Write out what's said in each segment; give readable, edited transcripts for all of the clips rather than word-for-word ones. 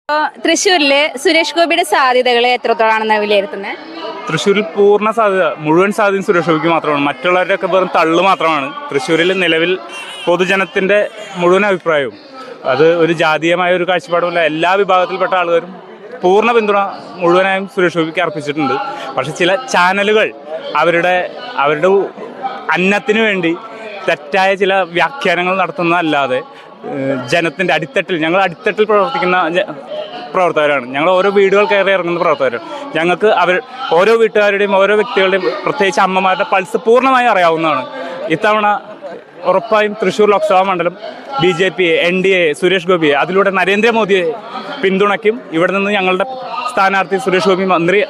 തൃശ്ശൂരില് സുരേഷ് ഗോപിയുടെ സാധ്യതകൾ എത്രത്തോളാണെന്ന് വിലയിരുത്തുന്നത്? തൃശ്ശൂരിൽ പൂർണ്ണ സാധ്യത, മുഴുവൻ സാധ്യതയും സുരേഷ് ഗോപിക്ക് മാത്രമാണ്. മറ്റുള്ളവരുടെയൊക്കെ വെറും തള്ളു മാത്രമാണ്. തൃശ്ശൂരിൽ നിലവിൽ പൊതുജനത്തിൻ്റെ മുഴുവൻ അഭിപ്രായവും അത് ഒരു ജാതീയമായ ഒരു കാഴ്ചപ്പാടുമില്ല. എല്ലാ വിഭാഗത്തിൽപ്പെട്ട ആളുകളും പൂർണ്ണ പിന്തുണ മുഴുവനായും സുരേഷ് ഗോപിക്ക് അർപ്പിച്ചിട്ടുണ്ട്. പക്ഷെ ചില ചാനലുകൾ അവരുടെ അന്നത്തിന് വേണ്ടി തെറ്റായ ചില വ്യാഖ്യാനങ്ങൾ നടത്തുന്നതല്ലാതെ ജനത്തിൻ്റെ അടിത്തട്ടിൽ, ഞങ്ങൾ അടിത്തട്ടിൽ പ്രവർത്തിക്കുന്ന പ്രവർത്തകരാണ്. ഞങ്ങൾ ഓരോ വീടുകൾ കയറി ഇറങ്ങുന്ന പ്രവർത്തകരാണ്. ഞങ്ങൾക്ക് ഓരോ വീട്ടുകാരുടെയും ഓരോ വ്യക്തികളുടെയും പ്രത്യേകിച്ച് അമ്മമാരുടെ പൾസ് പൂർണ്ണമായി അറിയാവുന്നതാണ്. ഇത്തവണ ഉറപ്പായും തൃശ്ശൂർ ലോക്സഭാ മണ്ഡലം BJP, NDA, സുരേഷ് ഗോപിയെ, അതിലൂടെ നരേന്ദ്രമോദിയെ പിന്തുണയ്ക്കും. ഇവിടെ നിന്ന് ഞങ്ങളുടെ സ്ഥാനാർത്ഥി സുരേഷ് ഗോപി മന്ത്രി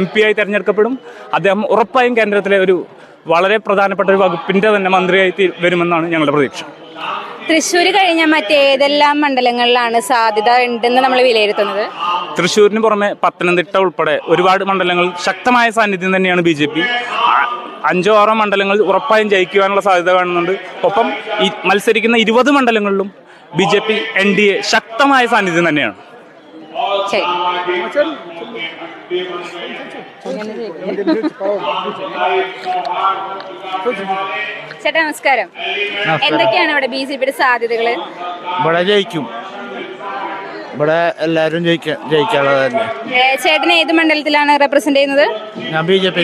MP ആയി തിരഞ്ഞെടുക്കപ്പെടും. അദ്ദേഹം ഉറപ്പായും കേന്ദ്രത്തിലെ ഒരു വളരെ പ്രധാനപ്പെട്ട ഒരു വകുപ്പിൻ്റെ തന്നെ മന്ത്രിയായി വരുമെന്നാണ് ഞങ്ങളുടെ പ്രതീക്ഷ. തൃശ്ശൂർ കഴിഞ്ഞാൽ മറ്റേതെല്ലാം മണ്ഡലങ്ങളിലാണ് സാധ്യത ഉണ്ടെന്ന് നമ്മൾ വിലയിരുത്തുന്നത്? തൃശ്ശൂരിന് പുറമെ പത്തനംതിട്ട ഉൾപ്പെടെ ഒരുപാട് മണ്ഡലങ്ങളിൽ ശക്തമായ സാന്നിധ്യം തന്നെയാണ് BJP. 5-6 മണ്ഡലങ്ങൾ ഉറപ്പായും ജയിക്കുവാനുള്ള സാധ്യത കാണുന്നുണ്ട്. ഒപ്പം ഈ മത്സരിക്കുന്ന 20 മണ്ഡലങ്ങളിലും BJP, NDA ശക്തമായ സാന്നിധ്യം തന്നെയാണ്. ചേട്ടാ നമസ്കാരം. എന്തൊക്കെയാണ് ഇവിടെ BJPയുടെ സാധ്യതകള്? ഇവിടെ ജയിക്കും, ഇവിടെ എല്ലാവരും ജയിക്കാനുള്ളതല്ലേ. ചേട്ടൻ ഏത് മണ്ഡലത്തിലാണ് റെപ്രസെന്റ് ചെയ്യുന്നത്? ഞാൻ BJP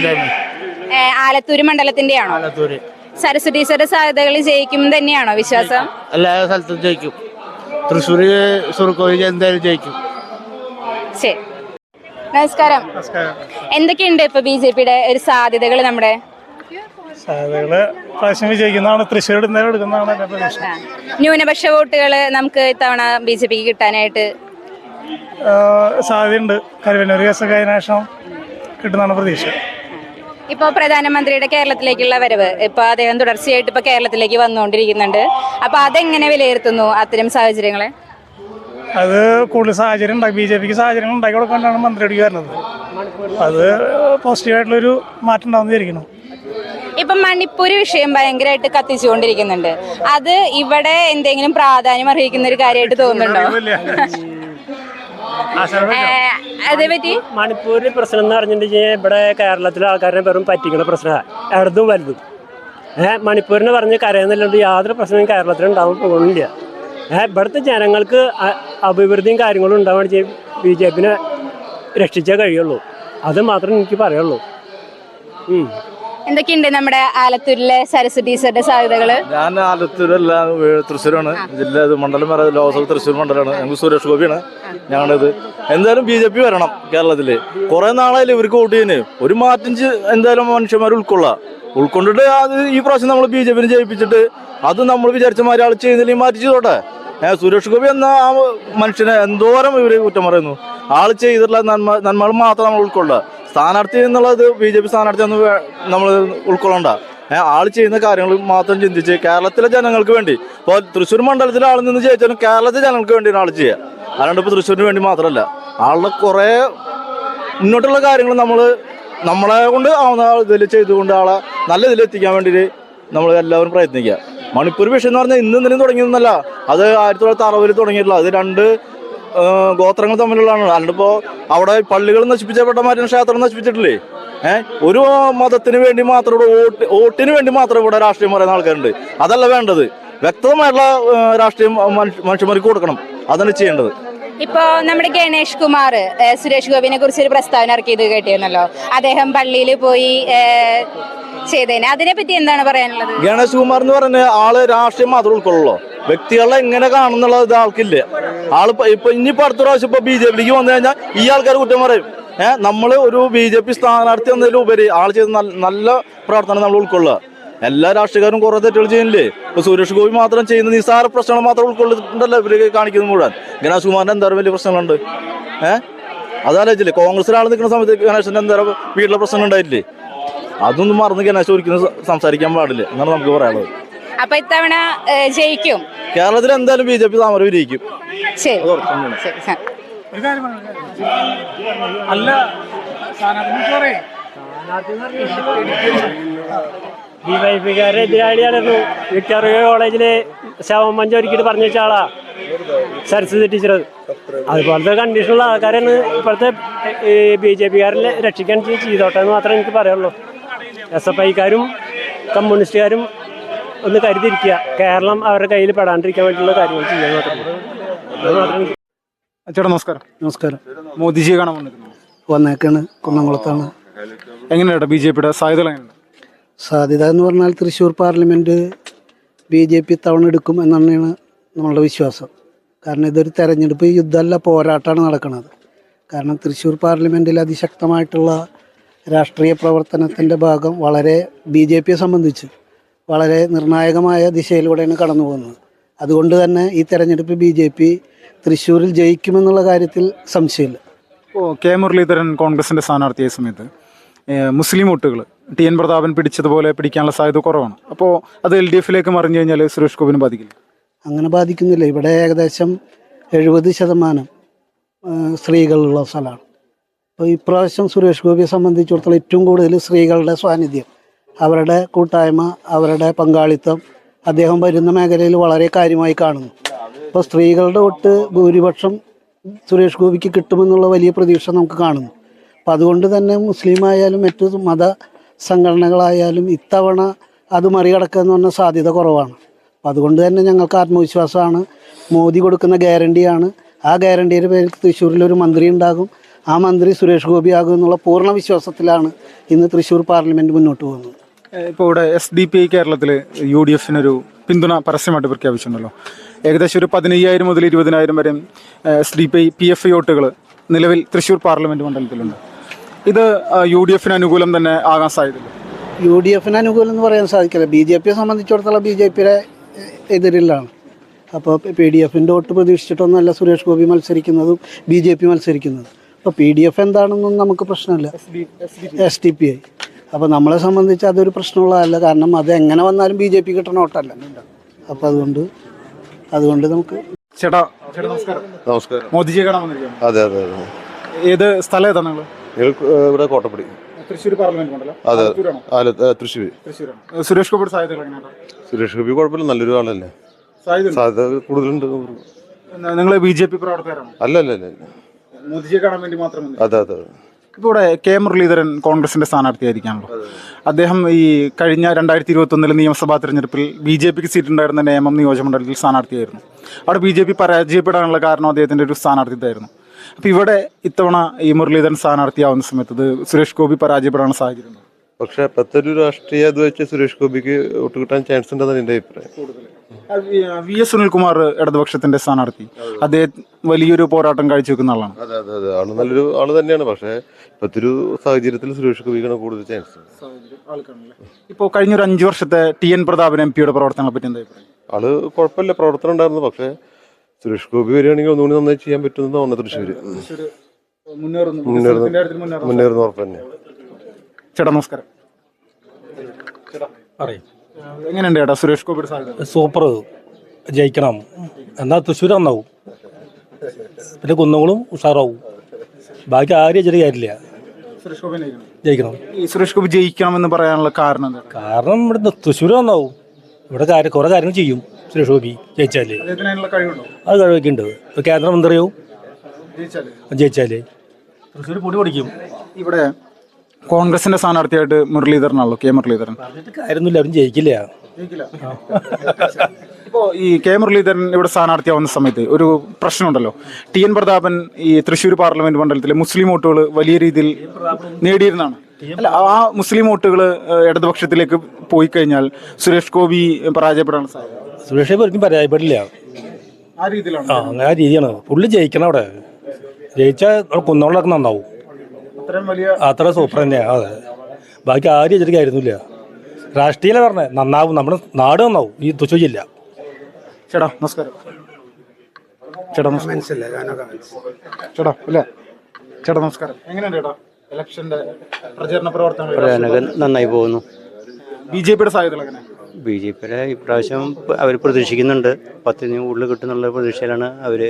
ആലത്തൂർ മണ്ഡലത്തിന്റെയാണോ? ആലത്തൂര്. സരസ്വതി ടീച്ചറുടെ സാധ്യതകൾ ജയിക്കും തന്നെയാണോ വിശ്വാസം? എല്ലാ സ്ഥലത്തും ജയിക്കും. തൃശ്ശൂര് സുർക്കോയി എന്തായാലും ജയിക്കും. ശരി, നമസ്കാരം. എന്തൊക്കെയുണ്ട് ഇപ്പൊ BJPയുടെ ഒരു സാധ്യതകൾ? നമ്മുടെ സാധ്യതകള് പ്രാവശ്യം വിജയിക്കുന്നതാണ്, തൃശ്ശൂർ എടുക്കുന്നതാണ്. ന്യൂനപക്ഷ വോട്ടുകൾ നമുക്ക് ഇത്തവണ BJPക്ക് കിട്ടാനായിട്ട് സാധ്യതയുണ്ട്. കരുവന്നൂർ കേസൊക്കെ അതിന് ശേഷം കിട്ടുന്നതാണ് പ്രതീക്ഷ. ഇപ്പൊ പ്രധാനമന്ത്രിയുടെ കേരളത്തിലേക്കുള്ള വരവ്, ഇപ്പൊ അദ്ദേഹം തുടർച്ചയായിട്ട് ഇപ്പൊ കേരളത്തിലേക്ക് വന്നുകൊണ്ടിരിക്കുന്നുണ്ട്. അപ്പൊ അതെങ്ങനെ വിലയിരുത്തുന്നു അത്തരം സാഹചര്യങ്ങളെ? അത് കൂടുതൽ സാഹചര്യം ഉണ്ടാക്കി, BJPക്ക് സാഹചര്യങ്ങൾ ഉണ്ടാക്കി കൊടുക്കാനാണ് മന്ത്രിയോട് വരുന്നത്. അത് പോസിറ്റീവായിട്ടുള്ളൊരു മാറ്റം ഉണ്ടാവുന്ന വിചാരിക്കുന്നു. ഇപ്പൊ മണിപ്പൂർ വിഷയം ഭയങ്കരമായിട്ട് കത്തിച്ചുകൊണ്ടിരിക്കുന്നുണ്ട്. അത് ഇവിടെ എന്തെങ്കിലും പ്രാധാന്യം അർഹിക്കുന്ന ഒരു കാര്യമായിട്ട് തോന്നുന്നുണ്ടോ? അതേപറ്റി മണിപ്പൂരിൽ പ്രശ്നം എന്ന് പറഞ്ഞിട്ടുണ്ടെങ്കിൽ ഇവിടെ കേരളത്തിലെ ആൾക്കാരെ വെറും പറ്റിക്കുന്ന പ്രശ്നമാണ്, ഇടതും വലുതും. മണിപ്പൂരിനെ പറഞ്ഞ് കരയുന്നില്ലാണ്ട് യാതൊരു പ്രശ്നവും കേരളത്തിൽ ഉണ്ടാവാൻ പോകുന്നില്ല. ഇവിടുത്തെ ജനങ്ങൾക്ക് അഭിവൃദ്ധിയും കാര്യങ്ങളും ഉണ്ടാവുകയാണ് ചെയ്യും. BJPനെ രക്ഷിച്ചേ കഴിയുള്ളൂ, അത് മാത്രമേ എനിക്ക് പറയുള്ളൂ. എന്തൊക്കെയുണ്ട് നമ്മുടെ ആലത്തൂരിലെ സരസ്വതി ടീച്ചറുടെ സാധ്യതകള്? ഞാൻ ആലത്തൂരല്ല, തൃശ്ശൂരാണ് ജില്ല. മണ്ഡലം പറയാം, ലോക്സഭ തൃശ്ശൂർ മണ്ഡലമാണ്. ഞങ്ങൾക്ക് സുരേഷ് ഗോപിയാണ് ഞങ്ങളുടേത്. എന്തായാലും BJP വരണം കേരളത്തില്. കുറെ നാളായാലും ഇവർക്ക് വോട്ട് ചെയ്യുന്നത്. ഒരു മാറ്റം എന്തായാലും മനുഷ്യന്മാർ ഉൾക്കൊണ്ടിട്ട് അത് ഈ പ്രാവശ്യം നമ്മൾ BJPനെ ജയിപ്പിച്ചിട്ട് അത് നമ്മൾ വിചാരിച്ച മാതിരി ആൾ ചെയ്യുന്നില്ലെങ്കിൽ മാറ്റി ചെയ്തോട്ടെ. സുരേഷ് ഗോപി എന്ന ആ മനുഷ്യനെ എന്തോരം ഇവര് കുറ്റം പറയുന്നു. ആൾ ചെയ്തിട്ടുള്ള നന്മകൾ മാത്രം നമ്മൾ ഉൾക്കൊള്ളുക. സ്ഥാനാർത്ഥി എന്നുള്ളത് BJP സ്ഥാനാർത്ഥി ഒന്നും നമ്മൾ ഉൾക്കൊള്ളണ്ട. ആൾ ചെയ്യുന്ന കാര്യങ്ങൾ മാത്രം ചിന്തിച്ച് കേരളത്തിലെ ജനങ്ങൾക്ക് വേണ്ടി. ഇപ്പോൾ തൃശ്ശൂർ മണ്ഡലത്തിലെ ആളിൽ നിന്ന് ജയിച്ചാലും കേരളത്തിലെ ജനങ്ങൾക്ക് വേണ്ടിയാണ് ആൾ ചെയ്യുക. അല്ലാണ്ട് ഇപ്പോൾ തൃശ്ശൂരിന് വേണ്ടി മാത്രമല്ല. ആളുടെ കുറേ മുന്നോട്ടുള്ള കാര്യങ്ങൾ നമ്മളെ കൊണ്ട് ആവുന്ന ഇതിൽ ചെയ്തുകൊണ്ട് ആളെ നല്ല ഇതിലെത്തിക്കാൻ വേണ്ടിയിട്ട് നമ്മൾ എല്ലാവരും പ്രയത്നിക്കുക. മണിപ്പൂർ വിഷയം എന്ന് പറഞ്ഞാൽ ഇന്നും തുടങ്ങിയതൊന്നല്ല, അത് 1960 തുടങ്ങിയിട്ടുള്ള. അത് 2 ഗോത്രങ്ങൾ തമ്മിലുള്ളതാണ്. അല്ലാണ്ടിപ്പോൾ അവിടെ പള്ളികൾ നശിപ്പിച്ചപ്പെട്ട മാതിരി ക്ഷേത്രം നശിപ്പിച്ചിട്ടില്ലേ? ഒരു മതത്തിന് വേണ്ടി മാത്രം ഇവിടെ വോട്ടിന് വേണ്ടി മാത്രം ഇവിടെ രാഷ്ട്രീയം പറയുന്ന ആൾക്കാരുണ്ട്. അതല്ല വേണ്ടത്. വ്യക്തമായിട്ടുള്ള രാഷ്ട്രീയം മനുഷ്യന്മാർക്ക് കൊടുക്കണം, അതാണ് ചെയ്യേണ്ടത്. ഇപ്പോ നമ്മുടെ ഗണേഷ് കുമാർ സുരേഷ് ഗോപിനെ കുറിച്ച് ഒരു പ്രസ്താവന ഇറക്കിയത് കേട്ടിരുന്നല്ലോ. അദ്ദേഹം പള്ളിയിൽ പോയി ചെയ്തേനെ, അതിനെ പറ്റി എന്താണ് പറയാനുള്ളത്? ഗണേഷ് കുമാർ എന്ന് പറയുന്ന ആള് രാഷ്ട്രീയം മാത്രം ഉൾക്കൊള്ളുള്ളൂ, വ്യക്തികളെ എങ്ങനെ കാണുന്നുള്ള ഇത് ആൾക്കില്ല. ആള് ഇപ്പൊ ഇനിയിപ്പോ അടുത്ത പ്രാവശ്യം ഇപ്പൊ BJPക്ക് വന്നു കഴിഞ്ഞാൽ ഈ ആൾക്കാർ കുറ്റം പറയും. നമ്മള് ഒരു BJP സ്ഥാനാർത്ഥി എന്നതിലുപരി ആൾ ചെയ്ത നല്ല പ്രവർത്തനം നമ്മൾ ഉൾക്കൊള്ളുക. എല്ലാ രാഷ്ട്രീയക്കാരും കുറെ തെറ്റുകൾ ചെയ്യുന്നില്ലേ? ഇപ്പൊ സുരേഷ് ഗോപി മാത്രം ചെയ്യുന്ന നിസ്സാര പ്രശ്നങ്ങൾ മാത്രം ഉൾക്കൊള്ളുന്നുണ്ടല്ലോ ഇവര് കാണിക്കുന്നത് മുഴുവൻ. ഗണേഷ് കുമാറിന്റെ എന്തായാലും വലിയ പ്രശ്നങ്ങളുണ്ട്. അതാലോചിച്ചില്ലേ, കോൺഗ്രസിൽ ആൾ നിൽക്കുന്ന സമയത്ത് ഗണേശന്റെ എന്തായാലും വീട്ടിലെ പ്രശ്നം ഉണ്ടായിട്ടില്ലേ? അതൊന്നും മറന്ന് ഗണേശ് ഒരിക്കലും സംസാരിക്കാൻ പാടില്ല എന്നാണ് നമുക്ക് പറയാനുള്ളത്. അപ്പൊ ഇത്തവണ ജയിക്കും കേരളത്തിൽ എന്തായാലും BJP താമര വിരിയിക്കും. അല്ല DYFIക്കാരുടെ എതിരാളിയായിരുന്നു. വിക്ടോറിയ കോളേജില് ശവമഞ്ചം ഒരുക്കിയിട്ട് പറഞ്ഞു വെച്ച ആളാ. സരസ്വതി ടീച്ചർ. അതുപോലത്തെ കണ്ടീഷനുള്ള ആൾക്കാരാണ് ഇപ്പോഴത്തെ BJP-കാരിൽ രക്ഷിക്കാൻ ചെയ്തോട്ടെ എന്ന് മാത്രമേ എനിക്ക് പറയാനുള്ളൂ. SFIക്കാരും കമ്മ്യൂണിസ്റ്റുകാരും ഒന്ന് കരുതിയിരിക്കുക, കേരളം അവരുടെ കയ്യിൽ പെടാണ്ടിരിക്കാൻ വേണ്ടിയുള്ള കാര്യങ്ങൾ ചെയ്യാൻ മാത്രമേ. ചേട്ടാ നമസ്കാരം. നമസ്കാരം. മോദിജിയെ കാണാൻ വന്നേക്കാണ്, കുന്നംകുളത്താണ്. എങ്ങനെയാ BJP-യുടെ സാധ്യതകൾ എങ്ങനെയുണ്ട്? സാധ്യത എന്ന് പറഞ്ഞാൽ തൃശ്ശൂർ പാർലമെൻറ്റ് BJP തവണ എടുക്കും എന്നാണ് നമ്മളുടെ വിശ്വാസം. കാരണം ഇതൊരു തെരഞ്ഞെടുപ്പ് യുദ്ധമല്ല, പോരാട്ടമാണ് നടക്കുന്നത്. കാരണം തൃശ്ശൂർ പാർലമെൻറ്റിൽ അതിശക്തമായിട്ടുള്ള രാഷ്ട്രീയ പ്രവർത്തനത്തിൻ്റെ ഭാഗം വളരെ BJP-യെ സംബന്ധിച്ച് വളരെ നിർണായകമായ ദിശയിലൂടെയാണ് കടന്നു പോകുന്നത്. അതുകൊണ്ട് തന്നെ ഈ തെരഞ്ഞെടുപ്പ് BJP തൃശ്ശൂരിൽ ജയിക്കുമെന്നുള്ള കാര്യത്തിൽ സംശയമില്ല. ഇപ്പോൾ K. മുരളീധരൻ കോൺഗ്രസിൻ്റെ സ്ഥാനാർത്ഥിയായ സമയത്ത് മുസ്ലിം വോട്ടുകൾ TN പ്രതാപൻ പിടിച്ചതുപോലെ പിടിക്കാനുള്ള സാധ്യത കുറവാണ്. അപ്പോൾ അത് LDF-ലേക്ക് മറിഞ്ഞു കഴിഞ്ഞാൽ സുരേഷ് ഗോപിനെ ബാധിക്കില്ല? അങ്ങനെ ബാധിക്കുന്നില്ല. ഇവിടെ ഏകദേശം 70% സ്ത്രീകളുള്ള സ്ഥലമാണ്. അപ്പോൾ ഇപ്രാവശ്യം സുരേഷ് ഗോപിയെ സംബന്ധിച്ചിടത്തോളം ഏറ്റവും കൂടുതൽ സ്ത്രീകളുടെ സാന്നിധ്യം, അവരുടെ കൂട്ടായ്മ, അവരുടെ പങ്കാളിത്തം അദ്ദേഹം വരുന്ന മേഖലയിൽ വളരെ കാര്യമായി കാണുന്നു. അപ്പോൾ സ്ത്രീകളുടെ വോട്ട് ഭൂരിപക്ഷം സുരേഷ് ഗോപിക്ക് കിട്ടുമെന്നുള്ള വലിയ പ്രതീക്ഷ നമുക്ക് കാണുന്നു. അപ്പം അതുകൊണ്ട് തന്നെ മുസ്ലിം ആയാലും മറ്റു മത സംഘടനകളായാലും ഇത്തവണ അത് മറികടക്കുക എന്ന് പറഞ്ഞാൽ സാധ്യത കുറവാണ്. അപ്പം അതുകൊണ്ട് തന്നെ ഞങ്ങൾക്ക് ആത്മവിശ്വാസമാണ്. മോദി കൊടുക്കുന്ന ഗ്യാരണ്ടിയാണ്. ആ ഗ്യാരണ്ടിയുടെ പേരിൽ തൃശ്ശൂരിലൊരു മന്ത്രി ഉണ്ടാകും. ആ മന്ത്രി സുരേഷ് ഗോപി ആകും എന്നുള്ള പൂർണ്ണ വിശ്വാസത്തിലാണ് ഇന്ന് തൃശ്ശൂർ പാർലമെൻറ്റ് മുന്നോട്ട് പോകുന്നത്. ഇപ്പോൾ ഇവിടെ SDPI കേരളത്തിൽ UDF-നൊരു പിന്തുണ പരസ്യമായിട്ട് പ്രഖ്യാപിച്ചിട്ടുണ്ടല്ലോ. ഏകദേശം ഒരു 15,000 മുതൽ 20,000 വരെ SDPI PFI വോട്ടുകൾ നിലവിൽ തൃശ്ശൂർ പാർലമെൻറ്റ് മണ്ഡലത്തിലുണ്ട്. ഇത് UDF-ന് അനുകൂലം തന്നെ ആകാൻ സാധ്യതയില്ല? UDF-ന് അനുകൂലം എന്ന് പറയാൻ സാധിക്കില്ല. BJP-യെ സംബന്ധിച്ചിടത്തോളം BJP-യുടെ എതിരിലാണ്. അപ്പോൾ PDF-ൻ്റെ വോട്ട് പ്രതീക്ഷിച്ചിട്ടൊന്നുമല്ല സുരേഷ് ഗോപി മത്സരിക്കുന്നതും BJP മത്സരിക്കുന്നതും. അപ്പോൾ PDF എന്താണെന്നും നമുക്ക് പ്രശ്നമില്ല, SDPI. അപ്പോൾ നമ്മളെ സംബന്ധിച്ച് അതൊരു പ്രശ്നമുള്ളതല്ല. കാരണം അത് എങ്ങനെ വന്നാലും BJP കിട്ടണ വോട്ടല്ല. അപ്പോൾ അതുകൊണ്ട് നമുക്ക് ചേട്ടാ നമസ്കാരം. നമസ്കാരം. മോദിജിയെ കാണാൻ വന്നിരിക്കുകയാണ്. അതെ അതെ അതെ. ഏത് സ്ഥലം ഏതാണ് നിങ്ങൾ? ഇവിടെ കോട്ടപ്പടി, തൃശ്ശൂർ പാർലമെന്റ് മണ്ഡലം. അതെ തൃശ്ശൂരാണ്. തൃശ്ശൂർ. സുരേഷ് ഗോപിയുടെ സാധ്യതകൾ എങ്ങനെയാണ്? സുരേഷ് ഗോപി കുഴപ്പമില്ല, നല്ലൊരു ആളല്ലേ, സാധ്യത കൂടുതലുണ്ട്. നിങ്ങൾ BJP പ്രവർത്തകരാണ്? അല്ല, മോദിജിയെ കാണാൻ വേണ്ടി മാത്രം? അതെ. ഇപ്പോൾ ഇവിടെ K. മുരളീധരൻ കോൺഗ്രസിന്റെ സ്ഥാനാർത്ഥിയായിരിക്കാണല്ലോ. അദ്ദേഹം ഈ കഴിഞ്ഞ 2021 നിയമസഭാ തെരഞ്ഞെടുപ്പിൽ BJP-ക്ക് സീറ്റ് ഉണ്ടായിരുന്ന നേമം നിയോജകമണ്ഡലത്തിൽ സ്ഥാനാർത്ഥിയായിരുന്നു. അവിടെ BJP പരാജയപ്പെടാനുള്ള കാരണം അദ്ദേഹത്തിൻ്റെ ഒരു സ്ഥാനാർത്ഥിത്വമായിരുന്നു. അപ്പോൾ ഇവിടെ ഇത്തവണ ഈ മുരളീധരൻ സ്ഥാനാർത്ഥിയാവുന്ന സമയത്ത് ഇത് സുരേഷ് ഗോപി പരാജയപ്പെടാനുള്ള സാഹചര്യം ഉണ്ട്. പക്ഷെ അപ്പോഴത്തെ ഒരു രാഷ്ട്രീയ ഇത് വെച്ച് സുരേഷ് ഗോപിക്ക് വോട്ട് കിട്ടാൻ ചാൻസ് ഉണ്ടെന്നാണ് എൻ്റെ അഭിപ്രായം. VS സുനിൽകുമാർ ഇടതുപക്ഷത്തിന്റെ സ്ഥാനാർത്ഥി, അദ്ദേഹം വലിയൊരു പോരാട്ടം കാഴ്ചവെക്കുന്ന ആളാണ്. അതെ, ആള് നല്ലൊരു ആള് തന്നെയാണ്. പക്ഷേ ഇപ്പോഴത്തെ ഒരു സാഹചര്യത്തിൽ സുരേഷ് ഗോപിക്കാണ് കൂടുതൽ ചാൻസ്. ഇപ്പോൾ കഴിഞ്ഞൊരു 5 വർഷത്തെ TN പ്രതാപൻ MP-യുടെ പ്രവർത്തനങ്ങളെ പറ്റി എന്താ അഭിപ്രായം? ആള് കുഴപ്പമില്ല, പ്രവർത്തനം ഉണ്ടായിരുന്നു. പക്ഷേ സുരേഷ് ഗോപി വരികയാണെങ്കിൽ ഒന്നുകൂടി നന്നായി ചെയ്യാൻ പറ്റുമെന്ന് തോന്നുന്നു. തൃശ്ശൂര് മുന്നേറുന്ന ഉറപ്പ് തന്നെ. ചേട്ടാ നമസ്കാരം. എങ്ങനെയുണ്ട് ചേട്ടാ സുരേഷ് ഗോപിയുടെ സാധ്യത? സൂപ്പർ, ജയിക്കണം. എന്നാൽ തൃശ്ശൂർ നന്നാവും, പിന്നെ കുന്നങ്ങളും ഉഷാറാവും. ബാക്കി ആരും ചെറിയ കാര്യമില്ല, സുരേഷ് ഗോപി ജയിക്കണം. ഈ സുരേഷ് ഗോപി ജയിക്കണമെന്ന് പറയാനുള്ള കാരണം എന്താ? കാരണം ഇവിടെ തൃശ്ശൂർ നന്നാവും. ഇവിടെ കുറേ കാര്യങ്ങൾ ചെയ്യും സുരേഷ് ഗോപി ജയിച്ചാലേ. അത് കഴിവൊക്കെ ഉണ്ട്. കേന്ദ്രമന്ത്രിയാവും ജയിച്ചാലേ. തൃശ്ശൂർ പൊടി പൊടിക്കും. ഇവിടെ കോൺഗ്രസിന്റെ സ്ഥാനാർത്ഥിയായിട്ട് മുരളീധരനാണല്ലോ, K. മുരളീധരൻ. കാര്യമൊന്നുമില്ല, അവരും ജയിക്കില്ല. ഇപ്പോൾ ഈ K. മുരളീധരൻ ഇവിടെ സ്ഥാനാർത്ഥിയാവുന്ന സമയത്ത് ഒരു പ്രശ്നമുണ്ടല്ലോ. TN പ്രതാപൻ ഈ തൃശ്ശൂർ പാർലമെന്റ് മണ്ഡലത്തിലെ മുസ്ലിം വോട്ടുകൾ വലിയ രീതിയിൽ നേടിയിരുന്നതാണ്. അല്ല, ആ മുസ്ലിം വോട്ടുകൾ ഇടതുപക്ഷത്തിലേക്ക് പോയി കഴിഞ്ഞാൽ സുരേഷ് ഗോപി പരാജയപ്പെടാനുള്ള സാധ്യത? സുരേഷ് ഗോപി ഒരിക്കലും പരാജയപ്പെടില്ല. ആ രീതിയിലാണ്. അങ്ങനെ ആ രീതിയാണ്. പുള്ളി ജയിക്കണം. അവിടെ ജയിച്ചാൽ കുന്നോളൊക്കെ നന്നാവും. അത്ര സൂപ്പർ തന്നെയാണ്. അതെ, ബാക്കി ആരും എതിരെ കാര്യമൊന്നുമില്ല. രാഷ്ട്രീയം പറഞ്ഞേ നന്നാവും, നമ്മുടെ നാട് നന്നാവും. ഈ തൃശ്ശൂർ ജില്ല. ചേട്ടാ നമസ്കാരം. ചേട്ടാ നമസ്കാരം. എങ്ങനെയുണ്ട് ചേട്ടാ ഇലക്ഷന്റെ പ്രചരണ പ്രവർത്തനങ്ങൾ? നന്നായി പോകുന്നു. BJP-യുടെ സാധ്യതകൾ എങ്ങനെ? BJP-യുടെ ഇപ്രാവശ്യം അവർ പ്രതീക്ഷിക്കുന്നുണ്ട്. 10 കൂടുതൽ കിട്ടുന്നുള്ള പ്രതീക്ഷയിലാണ് അവർ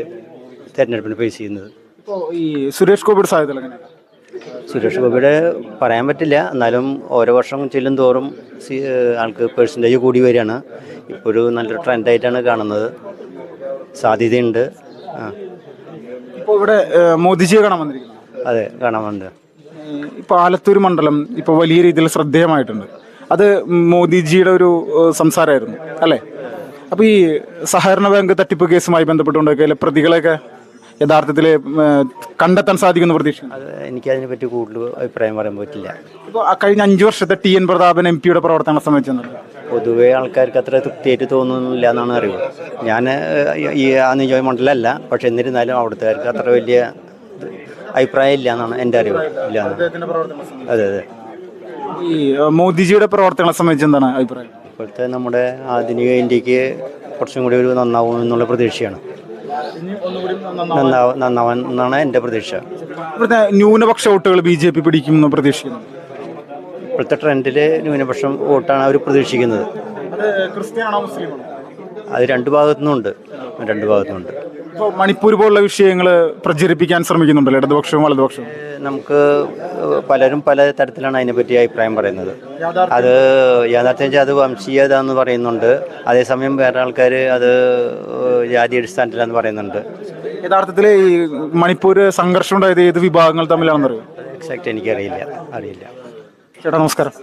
തെരഞ്ഞെടുപ്പിന് ഫേസ് ചെയ്യുന്നത്. ഇപ്പോൾ ഈ സുരേഷ് ഗോപിയുടെ സാധ്യതകൾ എങ്ങനെയാണ്? സുരേഷ് ഗോപിയുടെ പറയാൻ പറ്റില്ല. എന്നാലും ഓരോ വർഷം ചെല്ലും തോറും ആൾക്ക് പെർസെൻറ്റേജ് കൂടി വരികയാണ്. ഇപ്പോൾ ഒരു നല്ലൊരു ട്രെൻഡായിട്ടാണ് കാണുന്നത്. സാധ്യതയുണ്ട്. ആ ഇപ്പോൾ ഇവിടെ മോദിജിയെ കാണാൻ വന്നിരിക്കുന്നു. അതെ, കാണാൻ വന്നത്. ഇപ്പോൾ ആലത്തൂർ മണ്ഡലം ഇപ്പോൾ വലിയ രീതിയിൽ ശ്രദ്ധേയമായിട്ടുണ്ട്. അത് മോദിജിയുടെ ഒരു സംസാരമായിരുന്നു അല്ലേ? അപ്പോൾ ഈ സഹകരണ ബാങ്ക് തട്ടിപ്പ് കേസുമായി ബന്ധപ്പെട്ടുകൊണ്ടൊക്കെ പ്രതികളെയൊക്കെ യഥാർത്ഥത്തിൽ കണ്ടെത്താൻ സാധിക്കുന്ന പ്രതീക്ഷിക്കുന്നു. അത് എനിക്കതിനെ പറ്റി കൂടുതൽ അഭിപ്രായം പറയാൻ പറ്റില്ല. ഇപ്പോൾ കഴിഞ്ഞ 5 വർഷത്തെ TN പ്രതാപൻ MP യുടെ പ്രവർത്തനങ്ങളെ സംബന്ധിച്ചെന്നുള്ളത് പൊതുവെ ആൾക്കാർക്ക് അത്ര തൃപ്തിയായിട്ട് തോന്നുന്നില്ല എന്നാണ് അറിവ്. ഞാൻ ഈ ആ നിയോജക മണ്ഡലമല്ല, പക്ഷെ എന്നിരുന്നാലും അവിടുത്തുകാർക്ക് അത്ര വലിയ അഭിപ്രായം ഇല്ല എന്നാണ് എൻ്റെ അറിവ്. ഇല്ല. അതെ അതെ. ഈ മോദിജിയുടെ പ്രവർത്തനങ്ങളെ സംബന്ധിച്ച് എന്താണ് അഭിപ്രായം? ഇപ്പോഴത്തെ നമ്മുടെ ആധുനിക ഇന്ത്യക്ക് കുറച്ചും കൂടി ഒരു നന്നാവും എന്നുള്ള പ്രതീക്ഷയാണ്. നന്നാവാൻ എന്നാണ് എൻ്റെ പ്രതീക്ഷ. ഇവിടുത്തെ ന്യൂനപക്ഷ വോട്ടുകൾ BJP പിടിക്കുമെന്ന് പ്രതീക്ഷിക്കുന്നു. ഇപ്പോഴത്തെ ട്രെൻഡിൽ ന്യൂനപക്ഷം വോട്ടാണ് അവർ പ്രതീക്ഷിക്കുന്നത്. ക്രിസ്ത്യാനാണോ മുസ്ലിമാണോ? അത് രണ്ട് ഭാഗത്തുനിന്നുണ്ട്. ഇപ്പോൾ മണിപ്പൂർ പോലുള്ള വിഷയങ്ങൾ പ്രചരിപ്പിക്കാൻ ശ്രമിക്കുന്നുണ്ടല്ലോ ഇടതുപക്ഷവും വലതുപക്ഷവും. നമുക്ക് പലരും പല തരത്തിലാണ് അതിനെപ്പറ്റി അഭിപ്രായം പറയുന്നത്. അത് യാഥാർത്ഥ്യം വെച്ചാൽ അത് വംശീയത എന്ന് പറയുന്നുണ്ട്, അതേസമയം വേറെ ആൾക്കാർ അത് ജാതി അടിസ്ഥാനത്തിലാന്ന് പറയുന്നുണ്ട്. യഥാർത്ഥത്തിൽ ഈ മണിപ്പൂർ സംഘർഷം ഉണ്ടായത് ഏത് വിഭാഗങ്ങൾ തമ്മിലാണെന്നറിയോ? എക്സാക്റ്റ് എനിക്കറിയില്ല. ചേട്ടാ നമസ്കാരം.